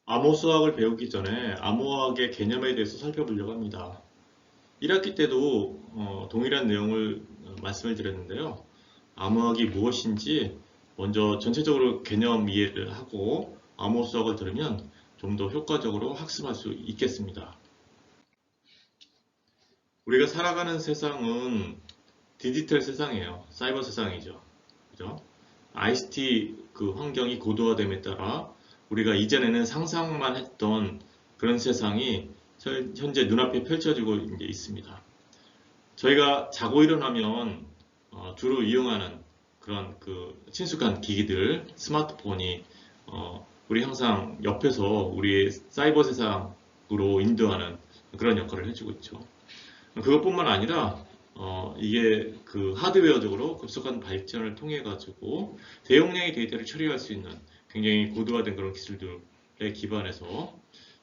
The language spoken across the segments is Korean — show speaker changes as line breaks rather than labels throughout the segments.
암호 수학을 배우기 전에 암호학의 개념에 대해서 살펴보려고 합니다. 1학기 때도 동일한 내용을 말씀을 드렸는데요. 암호학이 무엇인지 먼저 전체적으로 개념 이해를 하고 암호 수학을 들으면 좀 더 효과적으로 학습할 수 있겠습니다. 우리가 살아가는 세상은 디지털 세상이에요. 사이버 세상이죠. 그죠? ICT 그 환경이 고도화됨에 따라 우리가 이전에는 상상만 했던 그런 세상이 현재 눈앞에 펼쳐지고 이제 있습니다. 저희가 자고 일어나면 주로 이용하는 그런 그 친숙한 기기들, 스마트폰이 우리 항상 옆에서 우리의 사이버 세상으로 인도하는 그런 역할을 해주고 있죠. 그것뿐만 아니라 이게 그 하드웨어적으로 급속한 발전을 통해 가지고 대용량의 데이터를 처리할 수 있는 굉장히 고도화된 그런 기술들에 기반해서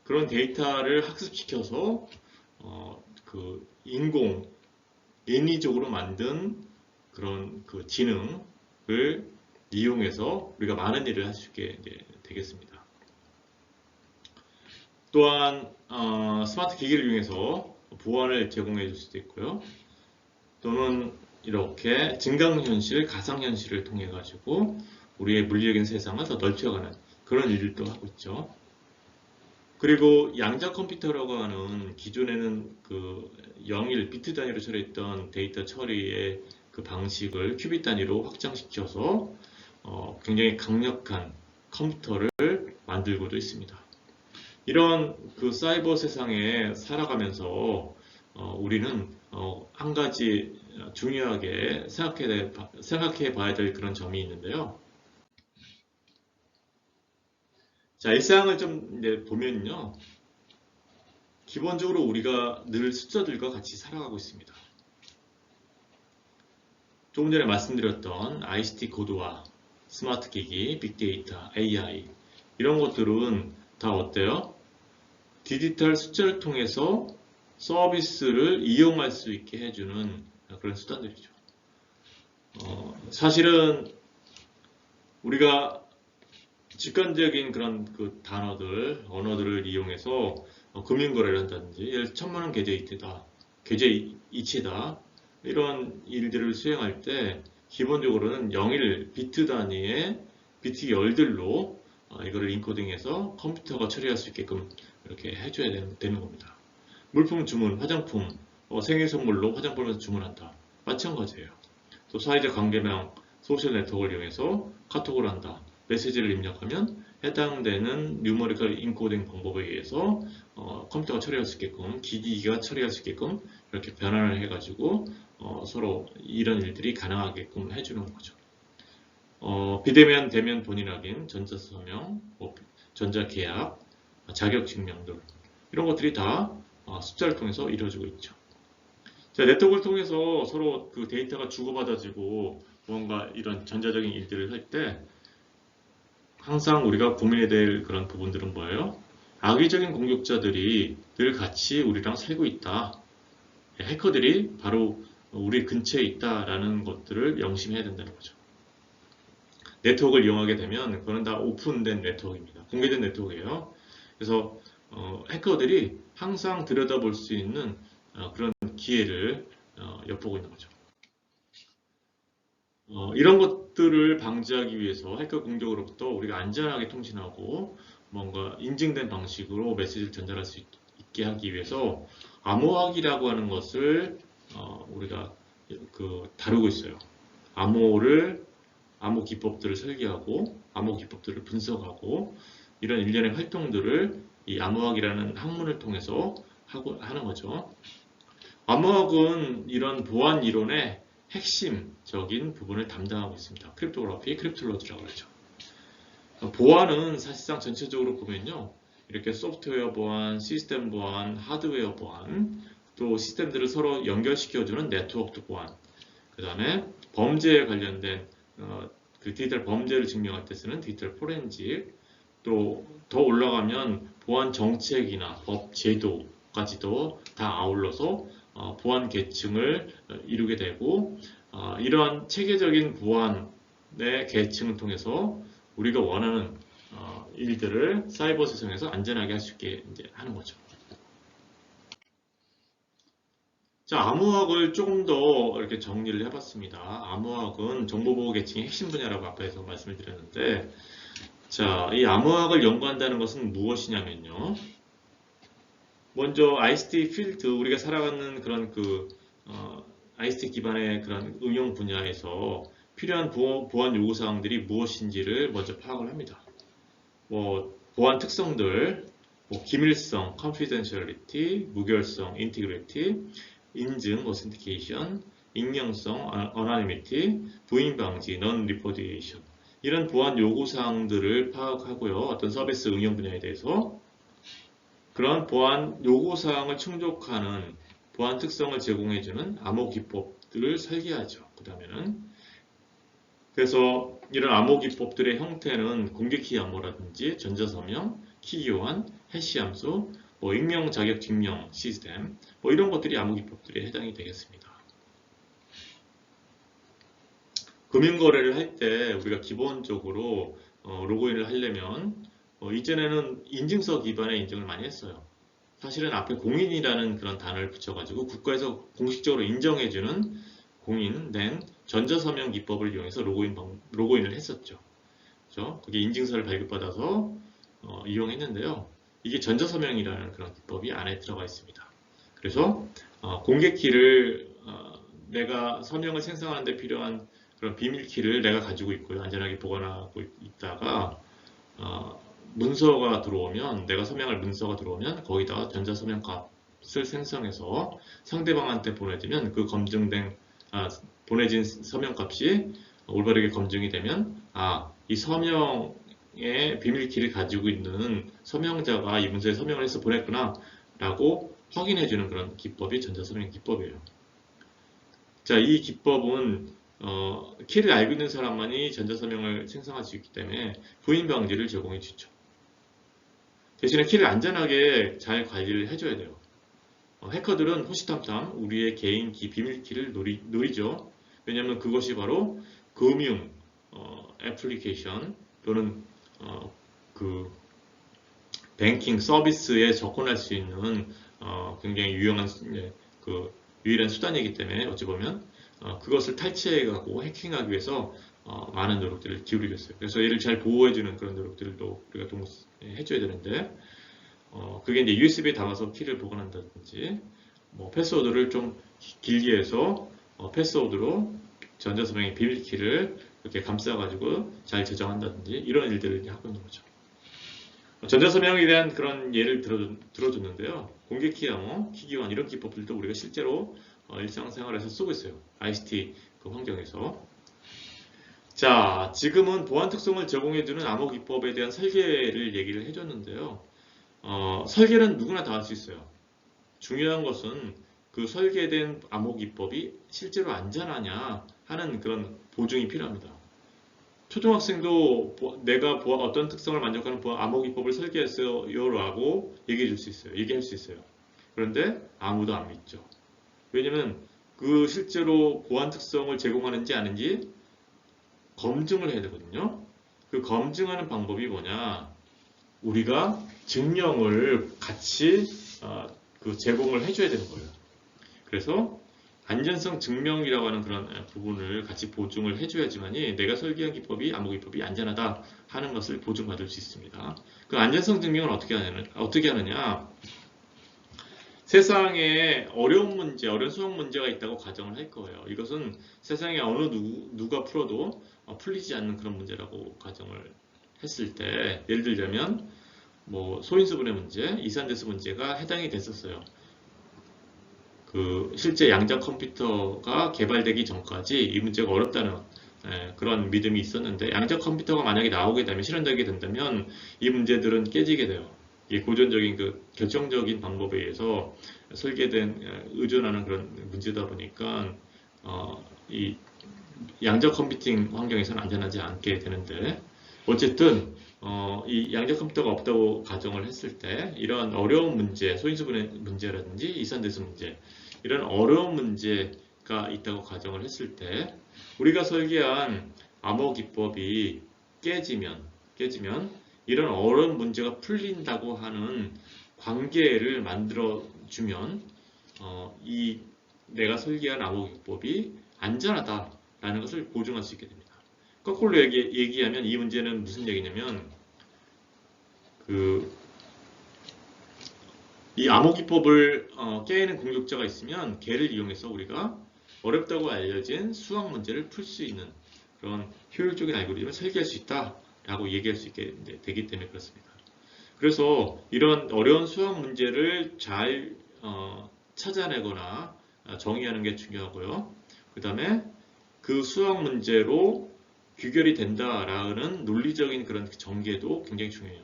그런 데이터를 학습시켜서 그 인위적으로 만든 그런 그 지능을 이용해서 우리가 많은 일을 할 수 있게 되겠습니다. 또한 스마트 기기를 이용해서 보안을 제공해 줄 수도 있고요. 또는 이렇게 증강현실, 가상현실을 통해 가지고 우리의 물리적인 세상을 더 넓혀가는 그런 일도 하고 있죠. 그리고 양자 컴퓨터라고 하는 기존에는 그 0일 비트 단위로 처리했던 데이터 처리의 그 방식을 큐빗 단위로 확장시켜서 굉장히 강력한 컴퓨터를 만들고도 있습니다. 이런 그 사이버 세상에 살아가면서 우리는 한 가지 중요하게 생각해 봐야 될 그런 점이 있는데요. 자, 일상을 좀 보면요. 기본적으로 우리가 늘 숫자들과 같이 살아가고 있습니다. 조금 전에 말씀드렸던 ICT 고도화, 스마트 기기, 빅데이터, AI 이런 것들은 다 어때요? 디지털 숫자를 통해서 서비스를 이용할 수 있게 해주는 그런 수단들이죠. 사실은 우리가 직관적인 그런 그 단어들, 언어들을 이용해서 금융거래를 한다든지, 예를 들어 1000만원 계좌 이체다, 계좌 이체다, 이런 일들을 수행할 때 기본적으로는 0일 비트 단위의 비트 열들로 이거를 인코딩해서 컴퓨터가 처리할 수 있게끔 이렇게 해줘야 되는 겁니다. 물품 주문, 화장품, 생일 선물로 화장품을 주문한다. 마찬가지예요. 또 사회적 관계망, 소셜 네트워크를 이용해서 카톡을 한다. 메시지를 입력하면 해당되는 뉴머리컬 인코딩 방법에 의해서 컴퓨터가 처리할 수 있게끔, 기기가 처리할 수 있게끔 이렇게 변환을 해가지고 서로 이런 일들이 가능하게끔 해주는 거죠. 비대면 대면 본인 확인, 전자서명, 전자계약, 자격증명들 이런 것들이 다 숫자를 통해서 이루어지고 있죠. 자, 네트워크를 통해서 서로 그 데이터가 주고받아지고 뭔가 이런 전자적인 일들을 할 때 항상 우리가 고민해야 될 그런 부분들은 뭐예요? 악의적인 공격자들이 늘 같이 우리랑 살고 있다. 해커들이 바로 우리 근처에 있다라는 것들을 명심해야 된다는 거죠. 네트워크를 이용하게 되면 그거는 다 오픈된 네트워크입니다. 공개된 네트워크예요. 그래서 해커들이 항상 들여다볼 수 있는 그런 기회를 엿보고 있는 거죠. 이런 것들을 방지하기 위해서 해커 공격으로부터 우리가 안전하게 통신하고 뭔가 인증된 방식으로 메시지를 전달할 수 있게 하기 위해서 암호학이라고 하는 것을 우리가 다루고 있어요. 암호 기법들을 설계하고 암호 기법들을 분석하고 이런 일련의 활동들을 이 암호학이라는 학문을 통해서 하는 거죠. 암호학은 이런 보안 이론의 핵심적인 부분을 담당하고 있습니다. 크립토그래피, 크립톨로지라고 하죠. 보안은 사실상 전체적으로 보면요. 이렇게 소프트웨어 보안, 시스템 보안, 하드웨어 보안, 또 시스템들을 서로 연결시켜주는 네트워크 보안, 그 다음에 범죄에 관련된 그 디지털 범죄를 증명할 때 쓰는 디지털 포렌식, 또 더 올라가면 보안 정책이나 법 제도까지도 다 아울러서 보안 계층을 이루게 되고 이러한 체계적인 보안의 계층을 통해서 우리가 원하는 일들을 사이버 세상에서 안전하게 할 수 있게 이제 하는 거죠. 자, 암호학을 조금 더 이렇게 정리를 해봤습니다. 암호학은 정보보호 계층의 핵심 분야라고 앞에서 말씀을 드렸는데, 자, 이 암호학을 연구한다는 것은 무엇이냐면요. 먼저 ICT 필드, 우리가 살아가는 그런 ICT 기반의 그런 응용 분야에서 필요한 보안 요구 사항들이 무엇인지를 먼저 파악을 합니다. 뭐 보안 특성들, 뭐 기밀성, confidentiality, 무결성, integrity, 인증, authentication, 익명성, anonymity, 부인 방지, non-repudiation 이런 보안 요구 사항들을 파악하고요. 어떤 서비스 응용 분야에 대해서 그런 보안 요구 사항을 충족하는 보안 특성을 제공해주는 암호 기법들을 설계하죠. 그 다음에는 그래서 이런 암호 기법들의 형태는 공개키 암호라든지 전자서명, 키교환, 해시 함수, 뭐 익명 자격 증명 시스템 뭐 이런 것들이 암호 기법들에 해당이 되겠습니다. 금융거래를 할 때 우리가 기본적으로 로그인을 하려면 이전에는 인증서 기반의 인증을 많이 했어요. 사실은 앞에 공인이라는 그런 단어를 붙여가지고 국가에서 공식적으로 인정해주는 공인된 전자서명 기법을 이용해서 로그인을 했었죠. 그렇죠? 그게 인증서를 발급받아서 이용했는데요. 이게 전자서명이라는 그런 기법이 안에 들어가 있습니다. 그래서 공개키를 내가 서명을 생성하는 데 필요한 그런 비밀키를 내가 가지고 있고요. 안전하게 보관하고 있다가 문서가 들어오면 내가 서명할 문서가 들어오면 거기다가 전자서명 값을 생성해서 상대방한테 보내주면 그 보내진 서명 값이 올바르게 검증이 되면 이 서명의 비밀키를 가지고 있는 서명자가 이 문서에 서명을 해서 보냈구나 라고 확인해주는 그런 기법이 전자서명 기법이에요. 자, 이 기법은 키를 알고 있는 사람만이 전자서명을 생성할 수 있기 때문에 부인 방지를 제공해 주죠. 대신에 키를 안전하게 잘 관리를 해줘야 돼요. 해커들은 호시탐탐 우리의 개인키, 비밀키를 노리죠. 왜냐하면 그것이 바로 금융 애플리케이션 또는 그 뱅킹 서비스에 접근할 수 있는 굉장히 유용한 유일한 수단이기 때문에 어찌 보면 그것을 탈취해가고 해킹하기 위해서 많은 노력들을 기울이고 있어요. 그래서 얘를 잘 보호해주는 그런 노력들도 우리가 해줘야 되는데 그게 이제 USB에 담아서 키를 보관한다든지 뭐 패스워드를 좀 길게 해서 패스워드로 전자서명의 비밀키를 이렇게 감싸가지고 잘 저장한다든지 이런 일들을 하고 있는 거죠. 전자서명에 대한 그런 예를 들어줬는데요. 공개키 암호, 키기환 이런 기법들도 우리가 실제로 일상생활에서 쓰고 있어요. ICT 그 환경에서. 자, 지금은 보안 특성을 제공해주는 암호 기법에 대한 설계를 얘기를 해줬는데요. 설계는 누구나 다 할 수 있어요. 중요한 것은 그 설계된 암호 기법이 실제로 안전하냐 하는 그런 보증이 필요합니다. 초등학생도 내가 어떤 특성을 만족하는 암호 기법을 설계했어요라고 얘기할 수 있어요. 그런데 아무도 안 믿죠. 왜냐면 그 실제로 보안 특성을 제공하는지 아닌지 검증을 해야 되거든요. 그 검증하는 방법이 뭐냐? 우리가 증명을 같이 제공을 해줘야 되는 거예요. 그래서 안전성 증명이라고 하는 그런 부분을 같이 보증을 해줘야지만이 내가 설계한 기법이 암호 기법이 안전하다 하는 것을 보증받을 수 있습니다. 그 안전성 증명은 어떻게 하느냐? 세상에 어려운 문제, 어려운 수학 문제가 있다고 가정을 할 거예요. 이것은 세상에 어느 누가 풀어도 풀리지 않는 그런 문제라고 가정을 했을 때, 예를 들자면 뭐 소인수분해 문제, 이산대수 문제가 해당이 됐었어요. 실제 양자 컴퓨터가 개발되기 전까지 이 문제가 어렵다는 그런 믿음이 있었는데, 양자 컴퓨터가 만약에 나오게 되면, 실현되게 된다면 이 문제들은 깨지게 돼요. 이 고전적인 결정적인 방법에 의해서 설계된 의존하는 그런 문제다 보니까 이 양자 컴퓨팅 환경에서는 안전하지 않게 되는데, 어쨌든 이 양자 컴퓨터가 없다고 가정을 했을 때 이런 어려운 문제, 소인수분해 문제라든지 이산대수 문제 이런 어려운 문제가 있다고 가정을 했을 때 우리가 설계한 암호 기법이 깨지면 이런 어려운 문제가 풀린다고 하는 관계를 만들어주면 이 내가 설계한 암호기법이 안전하다라는 것을 보증할 수 있게 됩니다. 거꾸로 얘기하면 이 문제는 무슨 얘기냐면 이 암호기법을 깨는 공격자가 있으면 걔를 이용해서 우리가 어렵다고 알려진 수학 문제를 풀 수 있는 그런 효율적인 알고리즘을 설계할 수 있다라고 얘기할 수 있게 되기 때문에 그렇습니다. 그래서 이런 어려운 수학 문제를 잘 찾아내거나 정의하는 게 중요하고요. 그 다음에 그 수학 문제로 귀결이 된다라는 논리적인 그런 전개도 굉장히 중요해요.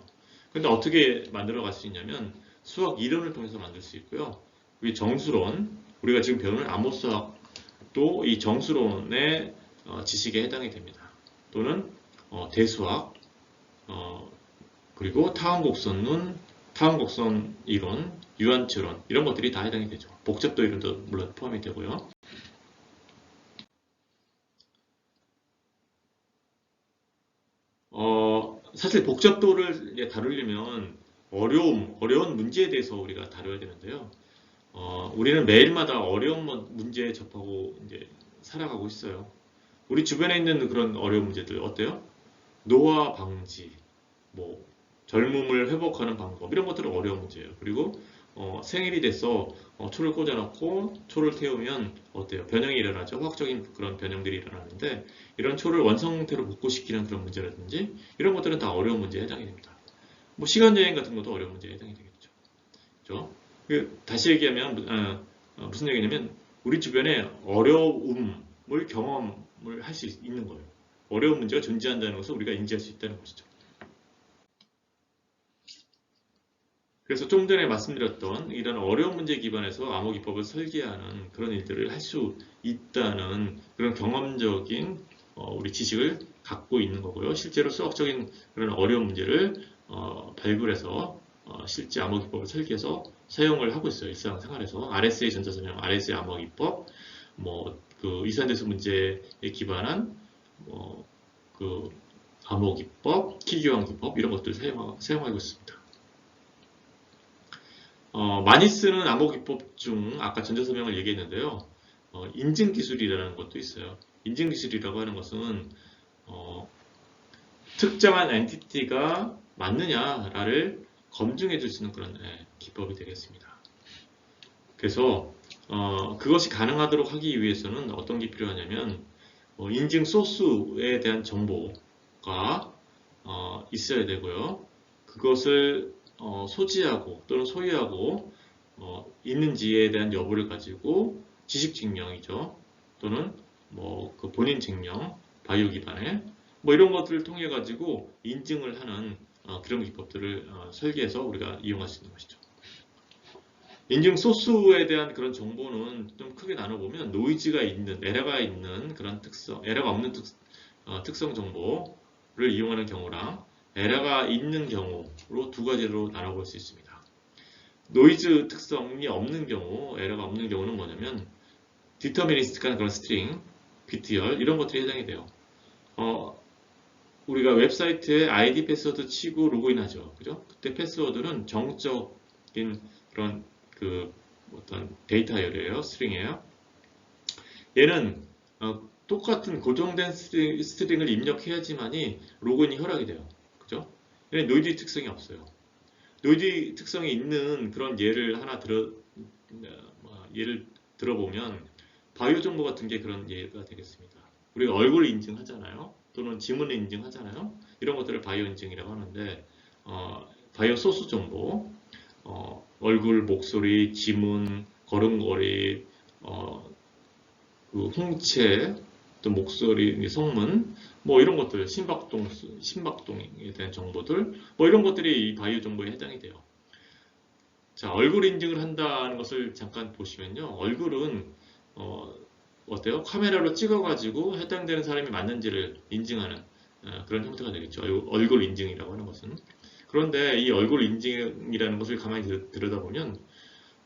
근데 어떻게 만들어 갈 수 있냐면 수학 이론을 통해서 만들 수 있고요. 우리 정수론, 우리가 지금 배우는 암호수학도 이 정수론의 지식에 해당이 됩니다. 또는 대수학, 그리고 타원곡선론, 타원곡선 이론, 유한추론 이런 것들이 다 해당이 되죠. 복잡도 이론도 물론 포함이 되고요. 사실 복잡도를 다루려면 어려운 문제에 대해서 우리가 다뤄야 되는데요. 우리는 매일마다 어려운 문제에 접하고 이제 살아가고 있어요. 우리 주변에 있는 그런 어려운 문제들 어때요? 노화 방지, 뭐 젊음을 회복하는 방법 이런 것들은 어려운 문제예요. 그리고 생일이 돼서 초를 꽂아놓고 초를 태우면 어때요? 변형이 일어나죠. 화학적인 그런 변형들이 일어나는데 이런 초를 원성태로 복구시키는 그런 문제라든지 이런 것들은 다 어려운 문제에 해당이 됩니다. 뭐 시간 여행 같은 것도 어려운 문제에 해당이 되겠죠. 그렇죠? 다시 얘기하면 무슨 얘기냐면 우리 주변에 어려움을 경험을 할 수 있는 거예요. 어려운 문제가 존재한다는 것을 우리가 인지할 수 있다는 것이죠. 그래서 좀 전에 말씀드렸던 이런 어려운 문제 기반에서 암호기법을 설계하는 그런 일들을 할 수 있다는 그런 경험적인 우리 지식을 갖고 있는 거고요. 실제로 수학적인 그런 어려운 문제를 발굴해서 실제 암호기법을 설계해서 사용을 하고 있어요. 일상생활에서 RSA 전자설명, RSA 암호기법, 그 이산대수 문제에 기반한 그 암호기법, 키교환기법 이런 것들을 사용하고 있습니다. 많이 쓰는 암호기법 중 아까 전자서명을 얘기했는데요. 인증기술이라는 것도 있어요. 인증기술이라고 하는 것은 특정한 엔티티가 맞느냐를 검증해 줄 수 있는 그런 기법이 되겠습니다. 그래서 그것이 가능하도록 하기 위해서는 어떤 게 필요하냐면 인증 소스에 대한 정보가 있어야 되고요. 그것을 소지하고 또는 소유하고 있는지에 대한 여부를 가지고 지식 증명이죠. 또는 그 본인 증명, 바이오 기반의 이런 것들을 통해 가지고 인증을 하는 그런 기법들을 설계해서 우리가 이용할 수 있는 것이죠. 인증 소스에 대한 그런 정보는 좀 크게 나눠보면 노이즈가 있는, 에러가 있는 그런 특성, 에러가 없는 특성 정보를 이용하는 경우랑 에러가 있는 경우로 두 가지로 나눠볼 수 있습니다. 노이즈 특성이 없는 경우, 에러가 없는 경우는 뭐냐면 디터미니스틱한 그런 스트링, BTR 이런 것들이 해당이 돼요. 우리가 웹사이트에 아이디 패스워드 치고 로그인하죠. 그죠? 그때 패스워드는 정적인 그런 어떤 데이터열이에요. 스트링이에요. 얘는 똑같은 고정된 스트링을 입력해야지만이 로그인이 허락이 돼요. 그죠? 얘는 노이즈 특성이 없어요. 노이즈 특성이 있는 그런 예를 하나 예를 들어보면 바이오 정보 같은 게 그런 예가 되겠습니다. 우리가 얼굴 인증하잖아요. 또는 지문을 인증하잖아요. 이런 것들을 바이오 인증이라고 하는데 바이오 소스 정보, 얼굴, 목소리, 지문, 걸음걸이, 그 홍채, 또 목소리, 성문, 이런 것들, 심박동에 대한 정보들, 이런 것들이 이 바이오 정보에 해당이 돼요. 자, 얼굴 인증을 한다는 것을 잠깐 보시면요. 얼굴은 어때요? 카메라로 찍어가지고 해당되는 사람이 맞는지를 인증하는 그런 형태가 되겠죠. 얼굴 인증이라고 하는 것은. 그런데 이 얼굴 인증이라는 것을 가만히 들여다보면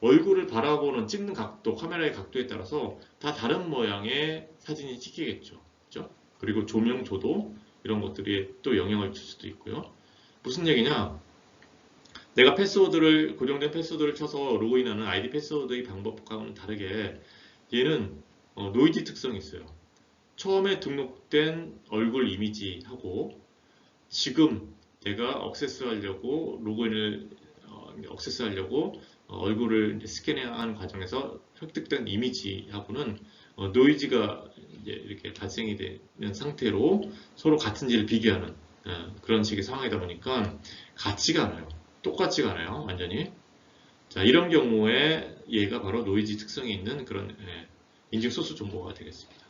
얼굴을 바라보는 찍는 각도, 카메라의 각도에 따라서 다 다른 모양의 사진이 찍히겠죠. 그렇죠? 그리고 조명, 조도 이런 것들이 또 영향을 줄 수도 있고요. 무슨 얘기냐? 내가 고정된 패스워드를 쳐서 로그인하는 아이디 패스워드의 방법과는 다르게 얘는 노이즈 특성이 있어요. 처음에 등록된 얼굴 이미지하고 지금 내가 억세스하려고 얼굴을 스캐닝하는 과정에서 획득된 이미지하고는 노이즈가 이제 이렇게 발생이 되는 상태로 서로 같은지를 비교하는 그런 식의 상황이다 보니까 같지가 않아요. 똑같지가 않아요. 완전히. 자, 이런 경우에 얘가 바로 노이즈 특성이 있는 그런 인증 소스 정보가 되겠습니다.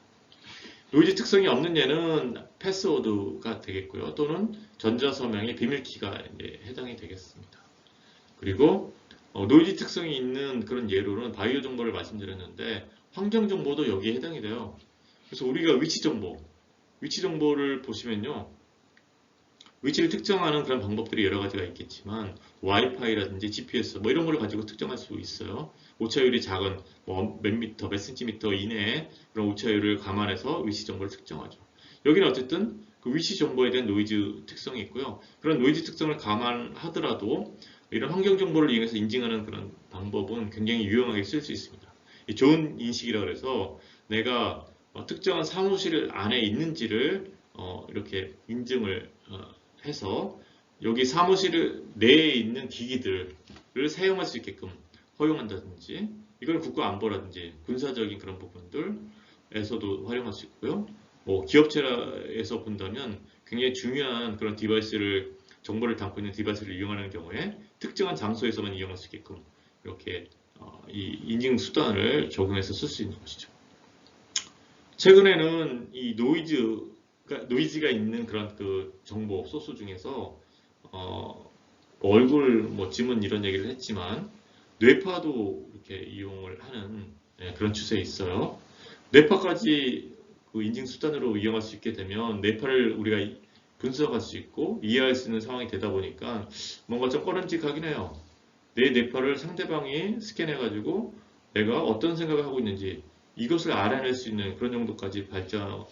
노이즈 특성이 없는 얘는 패스워드가 되겠고요. 또는 전자서명의 비밀키가 이제 해당이 되겠습니다. 그리고 노이즈 특성이 있는 그런 예로는 바이오 정보를 말씀드렸는데 환경 정보도 여기에 해당이 돼요. 그래서 우리가 위치 정보를 보시면요. 위치를 특정하는 그런 방법들이 여러 가지가 있겠지만 와이파이라든지 GPS 뭐 이런 걸 가지고 특정할 수 있어요. 오차율이 작은 몇 미터, 몇 센티미터 이내에 그런 오차율을 감안해서 위치 정보를 특정하죠. 여기는 어쨌든 그 위치 정보에 대한 노이즈 특성이 있고요. 그런 노이즈 특성을 감안하더라도 이런 환경 정보를 이용해서 인증하는 그런 방법은 굉장히 유용하게 쓸 수 있습니다. 좋은 인식이라 그래서 내가 특정한 사무실 안에 있는지를 이렇게 인증을 해서 여기 사무실 내에 있는 기기들을 사용할 수 있게끔 허용한다든지 이걸 국가안보라든지 군사적인 그런 부분들에서도 활용할 수 있고요. 뭐 기업체에서 본다면 굉장히 중요한 그런 정보를 담고 있는 디바이스를 이용하는 경우에 특정한 장소에서만 이용할 수 있게끔 이렇게 이 인증 수단을 적용해서 쓸 수 있는 것이죠. 최근에는 이 노이즈가 있는 그런 그 정보 소스 중에서 얼굴 지문 이런 얘기를 했지만 뇌파도 이렇게 이용을 하는 그런 추세에 있어요. 뇌파까지 그 인증 수단으로 이용할 수 있게 되면 뇌파를 우리가 분석할 수 있고 이해할 수 있는 상황이 되다 보니까 뭔가 좀 꺼림칙하긴 해요. 내 뇌파를 상대방이 스캔해가지고 내가 어떤 생각을 하고 있는지 이것을 알아낼 수 있는 그런 정도까지 발전을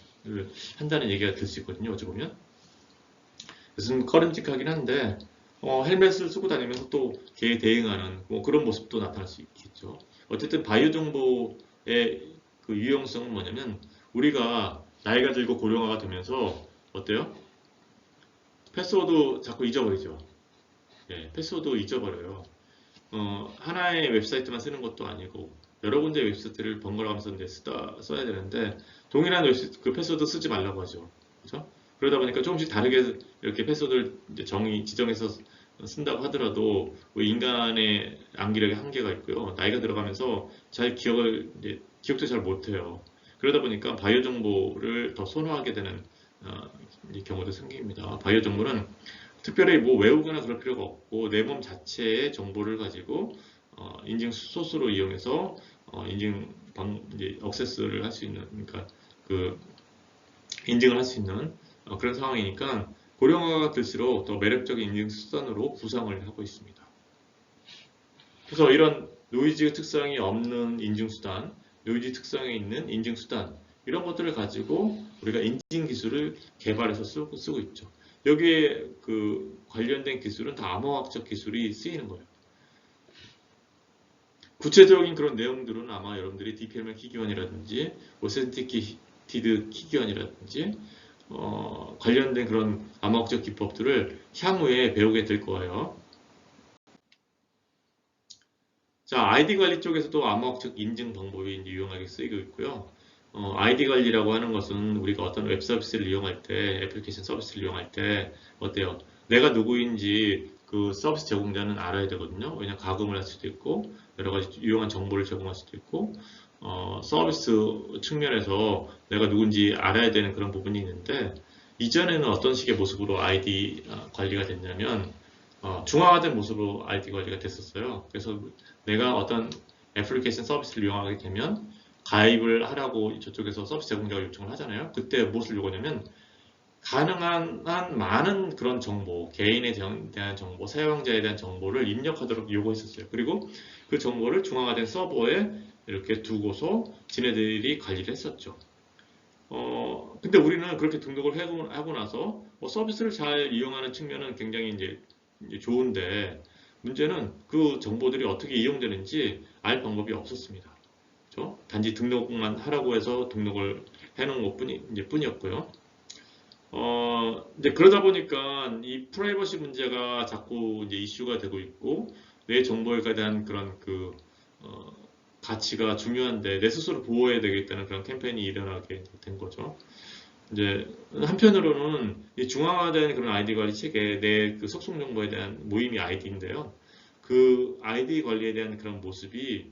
한다는 얘기가 들 수 있거든요. 어찌 보면. 그래서 좀 꺼림칙하긴 한데 헬멧을 쓰고 다니면서 또 걔에 대응하는 그런 모습도 나타날 수 있겠죠. 어쨌든 바이오 정보의 그 유용성은 뭐냐면 우리가 나이가 들고 고령화가 되면서 어때요? 패스워드 자꾸 잊어버리죠. 패스워드 잊어버려요. 하나의 웹사이트만 쓰는 것도 아니고 여러 군데 웹사이트를 번갈아 가면서 이제 써야 되는데 동일한 그 패스워드 쓰지 말라고 하죠. 그렇죠? 그러다 보니까 조금씩 다르게 이렇게 패스워드를 이제 지정해서 쓴다고 하더라도 인간의 암기력에 한계가 있고요. 나이가 들어가면서 기억도 잘 못해요. 그러다 보니까 바이오 정보를 더 선호하게 되는 경우도 생깁니다. 바이오 정보는 특별히 외우거나 그럴 필요가 없고 내 몸 자체의 정보를 가지고 인증 소스로 이용해서 억세스를 할 수 있는, 그러니까 인증을 할 수 있는 그런 상황이니까 고령화가 될수록 더 매력적인 인증 수단으로 구상을 하고 있습니다. 그래서 이런 노이즈 특성이 없는 인증 수단, 노이즈 특성이 있는 인증 수단 이런 것들을 가지고 우리가 인증 기술을 개발해서 쓰고 있죠. 여기에 관련된 기술은 다 암호학적 기술이 쓰이는 거예요. 구체적인 그런 내용들은 아마 여러분들이 DPML 키기원이라든지 오센티키티드 키기원이라든지 관련된 그런 암호학적 기법들을 향후에 배우게 될 거예요. 자, 아이디 관리 쪽에서도 암호학적 인증 방법이 이제 유용하게 쓰이고 있고요. 아이디 관리라고 하는 것은 우리가 어떤 웹 서비스를 이용할 때, 애플리케이션 서비스를 이용할 때 어때요? 내가 누구인지 그 서비스 제공자는 알아야 되거든요. 왜냐하면 가금을 할 수도 있고 여러 가지 유용한 정보를 제공할 수도 있고 서비스 측면에서 내가 누군지 알아야 되는 그런 부분이 있는데 이전에는 어떤 식의 모습으로 아이디 관리가 됐냐면 중화화된 모습으로 아이디 관리가 됐었어요. 그래서 내가 어떤 애플리케이션 서비스를 이용하게 되면 가입을 하라고 저쪽에서 서비스 제공자가 요청을 하잖아요. 그때 무엇을 요구하냐면 가능한 한 많은 그런 정보, 개인에 대한 정보, 사용자에 대한 정보를 입력하도록 요구했었어요. 그리고 그 정보를 중앙화된 서버에 이렇게 두고서 지네들이 관리를 했었죠. 근데 우리는 그렇게 등록을 하고 나서 서비스를 잘 이용하는 측면은 굉장히 이제 좋은데 문제는 그 정보들이 어떻게 이용되는지 알 방법이 없었습니다. 그렇죠? 단지 등록만 하라고 해서 등록을 해놓은 뿐이었고요. 이제 그러다 보니까 이 프라이버시 문제가 자꾸 이제 이슈가 되고 있고 내 정보에 대한 그런 가치가 중요한데 내 스스로 보호해야 되겠다는 그런 캠페인이 일어나게 된 거죠. 이제 한편으로는 이 중앙화된 그런 아이디 관리 체계 내 그 속속 정보에 대한 모임이 아이디인데요. 그 아이디 관리에 대한 그런 모습이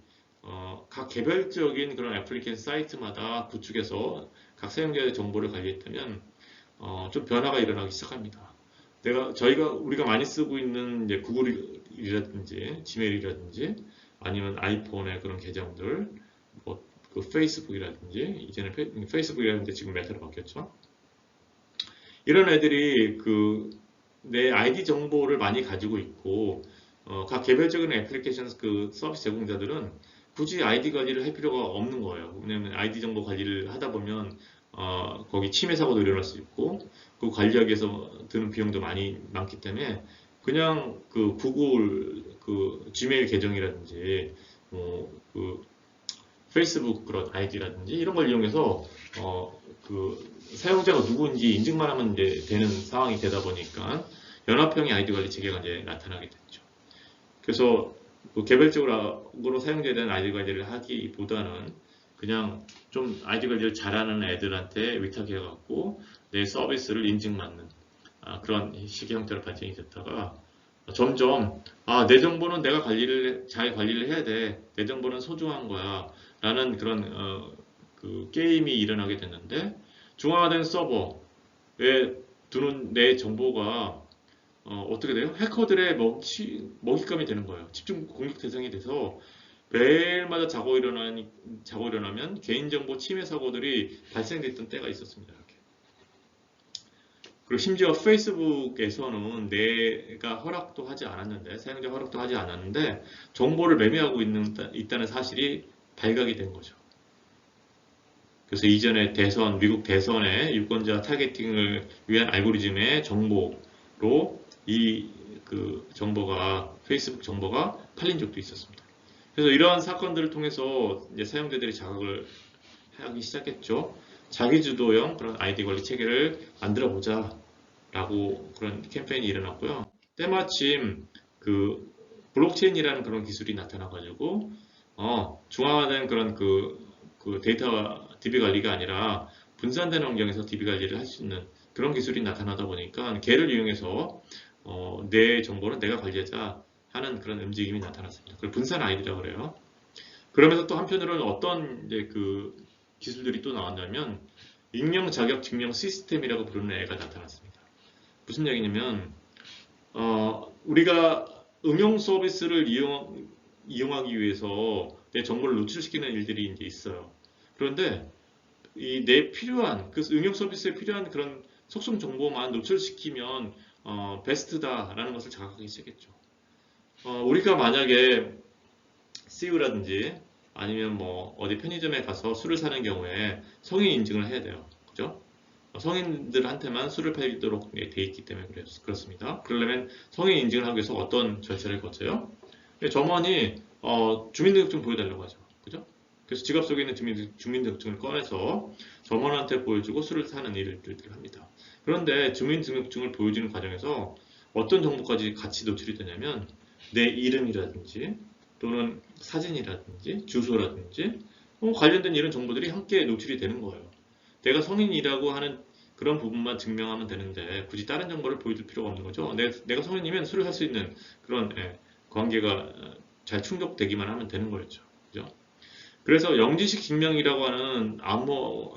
각 개별적인 그런 애플리케이션 사이트마다 구축해서 각 사용자의 정보를 관리했다면 좀 변화가 일어나기 시작합니다. 우리가 많이 쓰고 있는 이제 구글이라든지 지메일이라든지 아니면 아이폰의 그런 계정들, 그 페이스북이라든지 이제는 페이스북이라는데 지금 메타로 바뀌었죠. 이런 애들이 내 아이디 정보를 많이 가지고 있고 각 개별적인 애플리케이션 그 서비스 제공자들은 굳이 아이디 관리를 할 필요가 없는 거예요. 왜냐하면 아이디 정보 관리를 하다 보면 거기 침해 사고도 일어날 수 있고 그 관리하기 위해서 드는 비용도 많기 때문에 그냥 그 구글 그 지메일 계정이라든지 그 페이스북 그런 아이디라든지 이런 걸 이용해서 그 사용자가 누구인지 인증만 하면 이제 되는 상황이 되다 보니까 연합형의 아이디 관리 체계가 이제 나타나게 됐죠. 그래서 개별적으로 사용자에 대한 아이디 관리를 하기보다는 그냥 좀 아이디 관리를 잘하는 애들한테 위탁해갖고 내 서비스를 인증받는 그런 식의 형태로 발전이 됐다가 점점 내 정보는 내가 잘 관리를 해야 돼. 내 정보는 소중한 거야. 라는 그런 그 게임이 일어나게 됐는데 중앙화된 서버에 두는 내 정보가 어떻게 돼요? 해커들의 먹잇감이 되는 거예요. 집중 공격 대상이 돼서 매일마다 자고 일어나면 개인정보 침해 사고들이 발생됐던 때가 있었습니다. 이렇게. 그리고 심지어 페이스북에서는 내가 허락도 하지 않았는데, 사용자 허락도 하지 않았는데 정보를 매매하고 있다는 사실이 발각이 된 거죠. 그래서 이전에 미국 대선의 유권자 타겟팅을 위한 알고리즘의 정보로 페이스북 정보가 팔린 적도 있었습니다. 그래서 이러한 사건들을 통해서 이제 사용자들이 자각을 하기 시작했죠. 자기주도형 그런 아이디 관리 체계를 만들어 보자 라고 그런 캠페인이 일어났고요. 때마침 그 블록체인이라는 그런 기술이 나타나 가지고 중앙화된 그런 그 데이터 DB 관리가 아니라 분산된 환경에서 DB 관리를 할 수 있는 그런 기술이 나타나다 보니까 걔를 이용해서 내 정보는 내가 관리하자 하는 그런 움직임이 나타났습니다. 그걸 분산 아이디라고 그래요. 그러면서 또 한편으로는 어떤 이제 그 기술들이 또 나왔냐면 익명 자격 증명 시스템이라고 부르는 애가 나타났습니다. 무슨 얘기냐면 우리가 응용 서비스를 이용하기 위해서 내 정보를 노출시키는 일들이 이제 있어요. 그런데 내 필요한 그 응용 서비스에 필요한 그런 속성 정보만 노출시키면 베스트다라는 것을 자각하기 시작했죠. 우리가 만약에 CU라든지 아니면 뭐 어디 편의점에 가서 술을 사는 경우에 성인 인증을 해야 돼요. 그죠? 성인들한테만 술을 팔도록 돼 있기 때문에 그렇습니다. 그러려면 성인 인증을 하기 위해서 어떤 절차를 거쳐요? 점원이 주민등록증 보여달라고 하죠. 그죠? 그래서 지갑 속에 있는 주민등록증을 꺼내서 점원한테 보여주고 술을 사는 일을 합니다. 그런데 주민등록증을 보여주는 과정에서 어떤 정보까지 같이 노출이 되냐면 내 이름이라든지 또는 사진이라든지 주소라든지 관련된 이런 정보들이 함께 노출이 되는 거예요. 내가 성인이라고 하는 그런 부분만 증명하면 되는데 굳이 다른 정보를 보여줄 필요가 없는 거죠. 내가 성인이면 술을 살 수 있는 그런 관계가 잘 충족되기만 하면 되는 거였죠. 그죠? 그래서 영지식 증명이라고 하는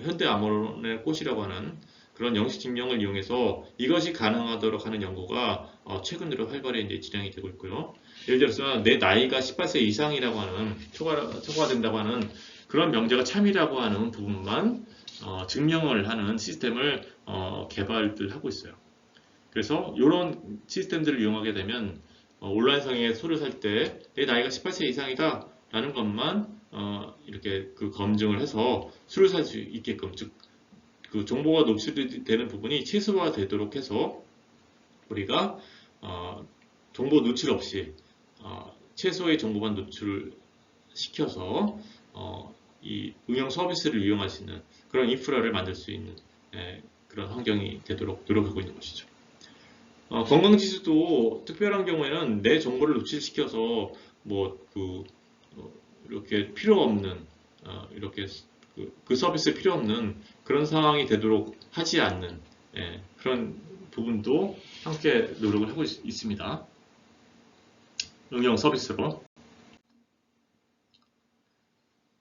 현대 암호론의 꽃이라고 하는 그런 영식 증명을 이용해서 이것이 가능하도록 하는 연구가 최근 들어 활발히 이제 진행이 되고 있고요. 예를 들어서 내 나이가 18세 이상이라고 하는 초과된다고 하는 그런 명제가 참이라고 하는 부분만 증명을 하는 시스템을 개발을 하고 있어요. 그래서 이런 시스템들을 이용하게 되면 온라인상에 술을 살 때 내 나이가 18세 이상이다 라는 것만 이렇게 그 검증을 해서 술을 살 수 있게끔 즉 그 정보가 노출되는 부분이 최소화되도록 해서 우리가 정보 노출 없이 최소의 정보만 노출을 시켜서 이 응용 서비스를 이용할 수 있는 그런 인프라를 만들 수 있는 그런 환경이 되도록 노력하고 있는 것이죠. 건강지수도 특별한 경우에는 내 정보를 노출시켜서 이렇게 필요 없는 이렇게 그 서비스 필요 없는 그런 상황이 되도록 하지 않는 그런 부분도 함께 노력을 하고 있습니다. 응용 서비스로.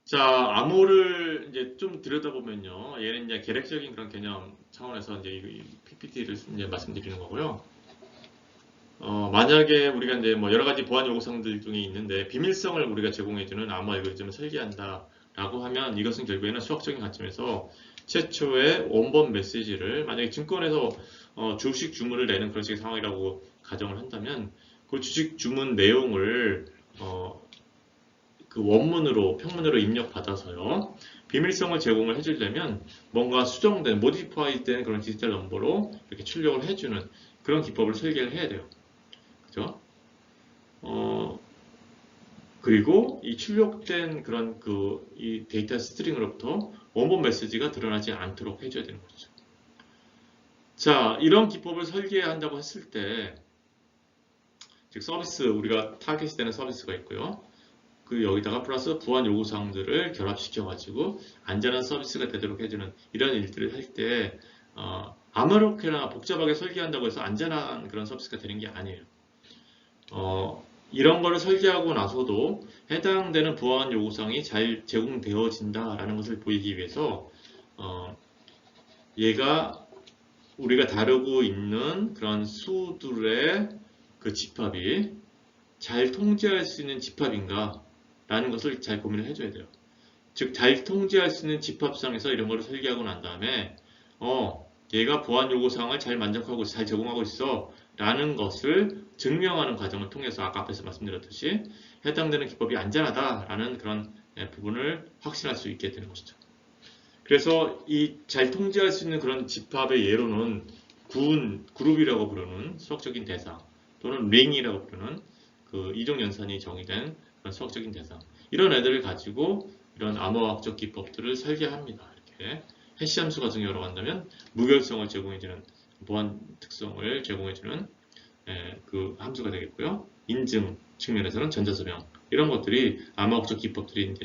자, 암호를 이제 좀 들여다보면요. 얘는 이제 계략적인 그런 개념 차원에서 이제 이 PPT를 이제 말씀드리는 거고요. 만약에 우리가 이제 뭐 여러 가지 보안 요구사항들 중에 있는데 비밀성을 우리가 제공해주는 암호 알고리즘을 설계한다라고 하면 이것은 결국에는 수학적인 관점에서 최초의 원본 메시지를 만약에 증권에서 주식 주문을 내는 그런 식의 상황이라고 가정을 한다면 그 주식 주문 내용을 그 원문으로 평문으로 입력받아서요 비밀성을 제공을 해주려면 뭔가 수정된 모디파이 된 그런 디지털 넘버로 이렇게 출력을 해주는 그런 기법을 설계를 해야 돼요. 그죠? 그리고 이 출력된 그런 이 데이터 스트링으로부터 원본 메시지가 드러나지 않도록 해줘야 되는 거죠. 자, 이런 기법을 설계한다고 했을 때, 즉 서비스, 우리가 타겟이 되는 서비스가 있고요. 그 여기다가 플러스 보안 요구사항들을 결합시켜가지고 안전한 서비스가 되도록 해주는 이런 일들을 할 때, 아무렇게나 복잡하게 설계한다고 해서 안전한 그런 서비스가 되는 게 아니에요. 이런 거를 설계하고 나서도 해당되는 보안 요구사항이 잘 제공되어진다라는 것을 보이기 위해서 얘가 우리가 다루고 있는 그런 수들의 그 집합이 잘 통제할 수 있는 집합인가 라는 것을 잘 고민을 해줘야 돼요. 즉 잘 통제할 수 있는 집합상에서 이런 거를 설계하고 난 다음에 얘가 보안 요구사항을 잘 만족하고 잘 제공하고 있어 라는 것을 증명하는 과정을 통해서 아까 앞에서 말씀드렸듯이 해당되는 기법이 안전하다라는 그런 부분을 확신할 수 있게 되는 것이죠. 그래서 이 잘 통제할 수 있는 그런 집합의 예로는 그룹이라고 부르는 수학적인 대상 또는 링이라고 부르는 그 이종연산이 정의된 그런 수학적인 대상 이런 애들을 가지고 이런 암호학적 기법들을 설계합니다. 이렇게 해시함수 같은 경우로 한다면 무결성을 제공해주는 보안 특성을 제공해주는 그 함수가 되겠고요. 인증 측면에서는 전자서명 이런 것들이 암호학적 기법들이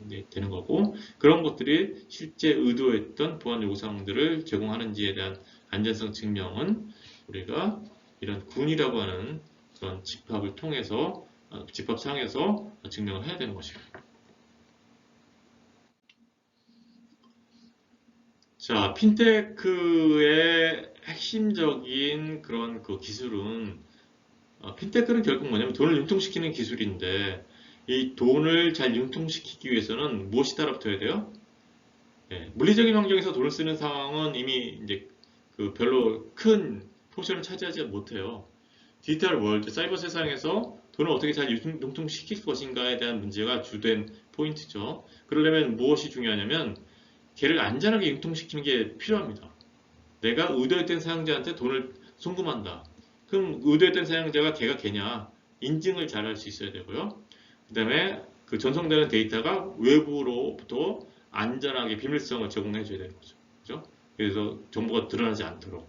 이제 되는 거고 그런 것들이 실제 의도했던 보안 요구사항들을 제공하는지에 대한 안전성 증명은 우리가 이런 군이라고 하는 그런 집합을 통해서 집합상에서 증명을 해야 되는 것입니다. 자, 핀테크의 핵심적인 그런 그 기술은 핀테크는 결국 뭐냐면 돈을 융통시키는 기술인데 이 돈을 잘 융통시키기 위해서는 무엇이 따라붙어야 돼요? 물리적인 환경에서 돈을 쓰는 상황은 이미 이제 그 별로 큰 포션을 차지하지 못해요. 디지털 월드, 사이버 세상에서 돈을 어떻게 잘 융통시킬 것인가에 대한 문제가 주된 포인트죠. 그러려면 무엇이 중요하냐면 걔를 안전하게 융통시키는 게 필요합니다. 내가 의도했던 사용자한테 돈을 송금한다. 그럼 의도했던 사용자가 걔가 걔냐 인증을 잘 할 수 있어야 되고요. 그 다음에 그 전송되는 데이터가 외부로부터 안전하게 비밀성을 제공해 줘야 되는 거죠. 그죠? 그래서 정보가 드러나지 않도록.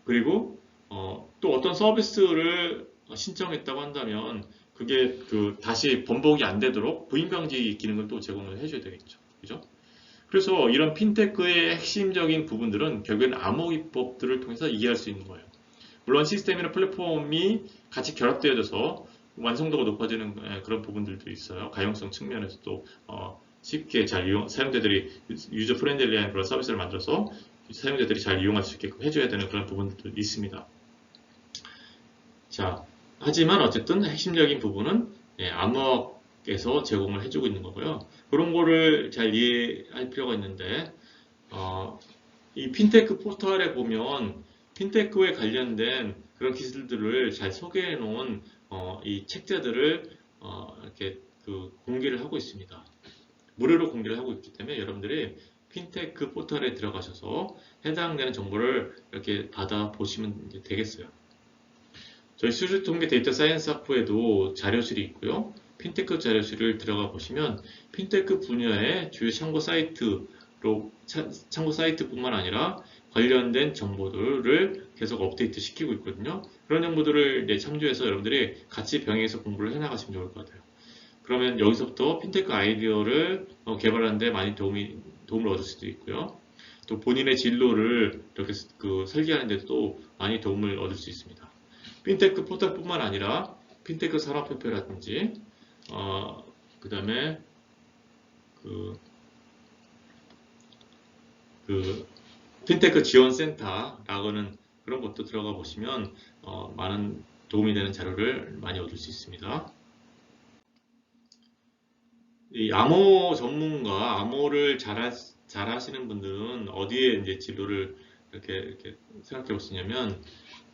그리고 또 어떤 서비스를 신청했다고 한다면 그게 다시 번복이 안 되도록 부인 방지 기능을 또 제공을 해줘야 되겠죠. 그죠? 그래서 이런 핀테크의 핵심적인 부분들은 결국엔 암호 기법들을 통해서 이해할 수 있는 거예요. 물론 시스템이나 플랫폼이 같이 결합되어져서 완성도가 높아지는 그런 부분들도 있어요. 가용성 측면에서도 쉽게 잘 사용자들이 유저 프렌들리한 그런 서비스를 만들어서 사용자들이 잘 이용할 수 있게끔 해줘야 되는 그런 부분들도 있습니다. 자, 하지만 어쨌든 핵심적인 부분은 암호학에서 제공을 해주고 있는 거고요. 그런 거를 잘 이해할 필요가 있는데 이 핀테크 포털에 보면 핀테크에 관련된 그런 기술들을 잘 소개해 놓은 이 책자들을 이렇게 공개를 하고 있습니다. 무료로 공개를 하고 있기 때문에 여러분들이 핀테크 포털에 들어가셔서 해당되는 정보를 이렇게 받아 보시면 되겠어요. 저희 수주통계 데이터 사이언스 학부에도 자료실이 있고요. 핀테크 자료실을 들어가 보시면 핀테크 분야의 주요 참고 사이트뿐만 아니라 관련된 정보들을 계속 업데이트 시키고 있거든요. 그런 정보들을 참조해서 여러분들이 같이 병행해서 공부를 해나가시면 좋을 것 같아요. 그러면 여기서부터 핀테크 아이디어를 개발하는 데 많이 도움을 얻을 수도 있고요. 또 본인의 진로를 이렇게 설계하는 데도 또 많이 도움을 얻을 수 있습니다. 핀테크 포털뿐만 아니라 핀테크 산업협회라든지 그 다음에 핀테크 지원센터라고는 그런 것도 들어가 보시면 많은 도움이 되는 자료를 많이 얻을 수 있습니다. 이 암호 전문가, 암호를 잘 하시는 분들은 어디에 이제 진로를 이렇게 생각해 볼 수 있냐면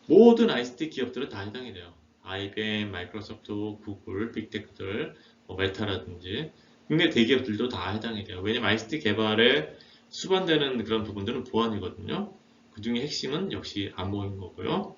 모든 ICT 기업들은 다 해당이 돼요. IBM, 마이크로소프트, 구글, 빅테크들, 메타라든지 국내 대기업들도 다 해당이 돼요. 왜냐면 ICT 개발에 수반되는 그런 부분들은 보안이거든요. 그 중에 핵심은 역시 암호인 거고요.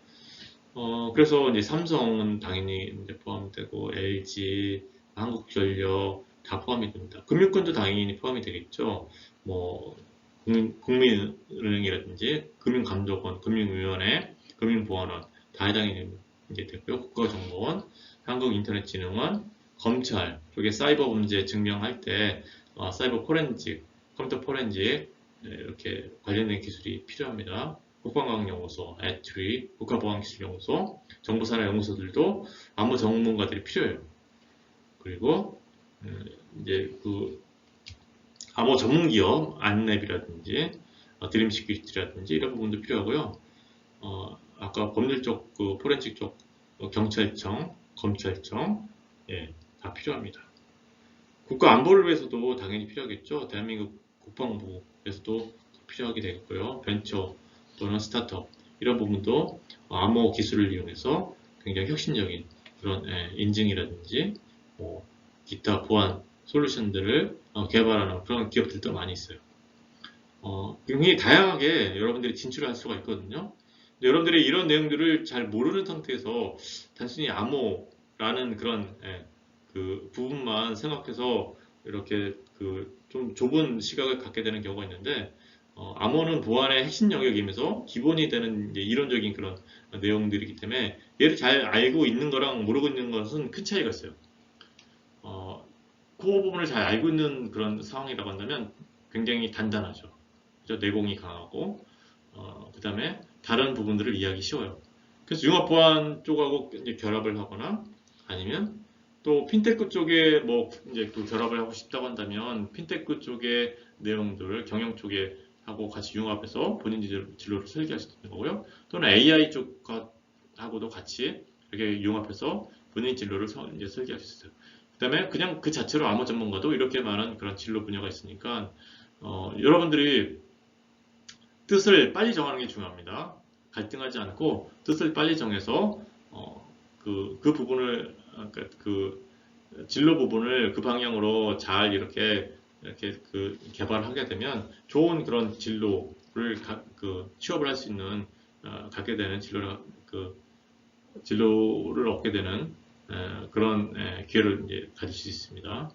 그래서 이제 삼성은 당연히 이제 포함되고 LG, 한국전력 다 포함이 됩니다. 금융권도 당연히 포함이 되겠죠. 뭐 국민은행이라든지 금융감독원, 금융위원회, 금융보안원 다 해당이 이제 되고요. 국가정보원, 한국인터넷진흥원, 검찰 쪽에 사이버 문제 증명할 때 사이버 포렌식, 컴퓨터 포렌식 이렇게 관련된 기술이 필요합니다. 국방과학연구소, 애트리, 국가보안기술연구소, 정보산업연구소들도 암호 전문가들이 필요해요. 그리고 이제 암호 전문기업 안랩이라든지 드림시큐리티라든지 이런 부분도 필요하고요. 아까 법률 쪽, 포렌식 쪽 경찰청, 검찰청 다 필요합니다. 국가안보를 위해서도 당연히 필요하겠죠. 대한민국 국방부에서도 필요하게 되겠고요. 벤처 또는 스타트업 이런 부분도 암호 기술을 이용해서 굉장히 혁신적인 그런 인증이라든지 기타 보안 솔루션들을 개발하는 그런 기업들도 많이 있어요. 굉장히 다양하게 여러분들이 진출할 수가 있거든요. 근데 여러분들이 이런 내용들을 잘 모르는 상태에서 단순히 암호라는 그런 그 부분만 생각해서 이렇게 좀 좁은 시각을 갖게 되는 경우가 있는데 암호는 보안의 핵심 영역이면서 기본이 되는 이제 이론적인 그런 내용들이기 때문에 얘를 잘 알고 있는 거랑 모르고 있는 것은 큰 차이가 있어요. 코어 부분을 잘 알고 있는 그런 상황이라고 한다면 굉장히 단단하죠. 그죠? 내공이 강하고 그 다음에 다른 부분들을 이해하기 쉬워요. 그래서 융합보안 쪽하고 이제 결합을 하거나 아니면 또 핀테크 쪽에 뭐 이제 결합을 하고 싶다고 한다면 핀테크 쪽의 내용들을 경영 쪽에 하고 같이 융합해서 본인 진로를 설계할 수 있는 거고요. 또는 AI 쪽하고도 같이 이렇게 융합해서 본인 진로를 이제 설계할 수 있어요. 그 다음에 그냥 그 자체로 암호 전문가도 이렇게 많은 그런 진로 분야가 있으니까 여러분들이 뜻을 빨리 정하는 게 중요합니다. 갈등하지 않고 뜻을 빨리 정해서 그 부분을 그 진로 부분을 그 방향으로 잘 이렇게 개발하게 되면 좋은 그런 진로를 취업을 할 수 있는 갖게 되는 진로를 얻게 되는 그런 기회를 이제 가질 수 있습니다.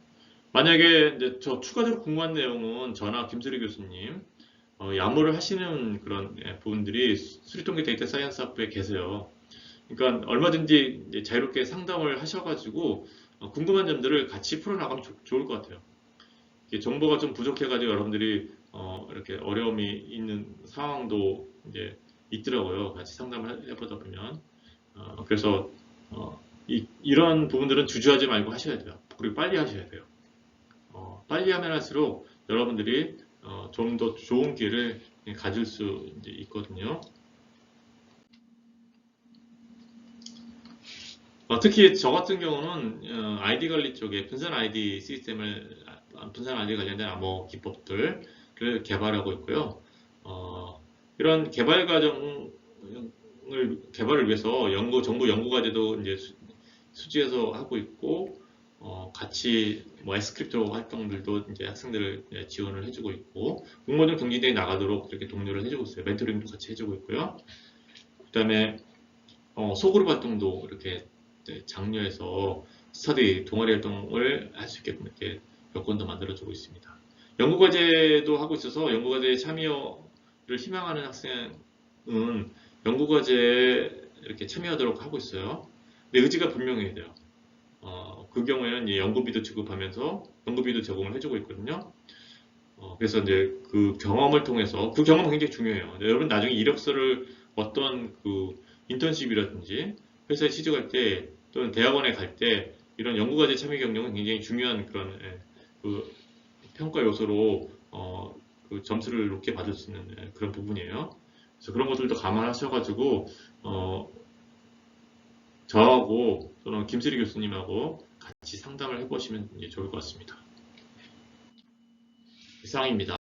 만약에 이제 저 추가적으로 궁금한 내용은 저나 김수리 교수님 야무를 하시는 그런 분들이 수리통계 데이터 사이언스 학부에 계세요. 그러니까 얼마든지 이제 자유롭게 상담을 하셔가지고 궁금한 점들을 같이 풀어나가면 좋을 것 같아요. 정보가 좀 부족해가지고 여러분들이 이렇게 어려움이 있는 상황도 이제 있더라고요. 같이 상담을 해보다 보면 그래서 이런 부분들은 주저하지 말고 하셔야 돼요. 그리고 빨리 하셔야 돼요. 빨리 하면 할수록 여러분들이 좀 더 좋은 기회를 가질 수 이제 있거든요. 특히 저 같은 경우는 아이디 관리 쪽에 분산 아이디 분산 아이디 관련된 암호 기법들을 개발하고 있고요. 이런 개발 과정을 개발을 위해서 정부 연구과제도 이제 수지에서 하고 있고 같이 뭐 S크립트 활동들도 이제 학생들을 지원을 해주고 있고 공모전 경기대에 나가도록 이렇게 독려를 해주고 있어요. 멘토링도 같이 해주고 있고요. 그다음에 소그룹 활동도 이렇게 장려해서 스터디 동아리 활동을 할 수 있게끔 이렇게 여건도 만들어주고 있습니다. 연구과제도 하고 있어서 연구과제 참여를 희망하는 학생은 연구과제에 이렇게 참여하도록 하고 있어요. 근데 의지가 분명해야 돼요. 그 경우에는 이제 연구비도 지급하면서 연구비도 제공을 해주고 있거든요. 그래서 이제 그 경험을 통해서 그 경험은 굉장히 중요해요. 여러분 나중에 이력서를 어떤 그 인턴십이라든지 회사에 취직할 때 또는 대학원에 갈 때 이런 연구과제 참여 경력은 굉장히 중요한 그런 그 평가 요소로 그 점수를 높게 받을 수 있는 그런 부분이에요. 그래서 그런 것들도 감안하셔가지고 저하고 또는 김슬희 교수님하고 같이 상담을 해보시면 좋을 것 같습니다. 이상입니다.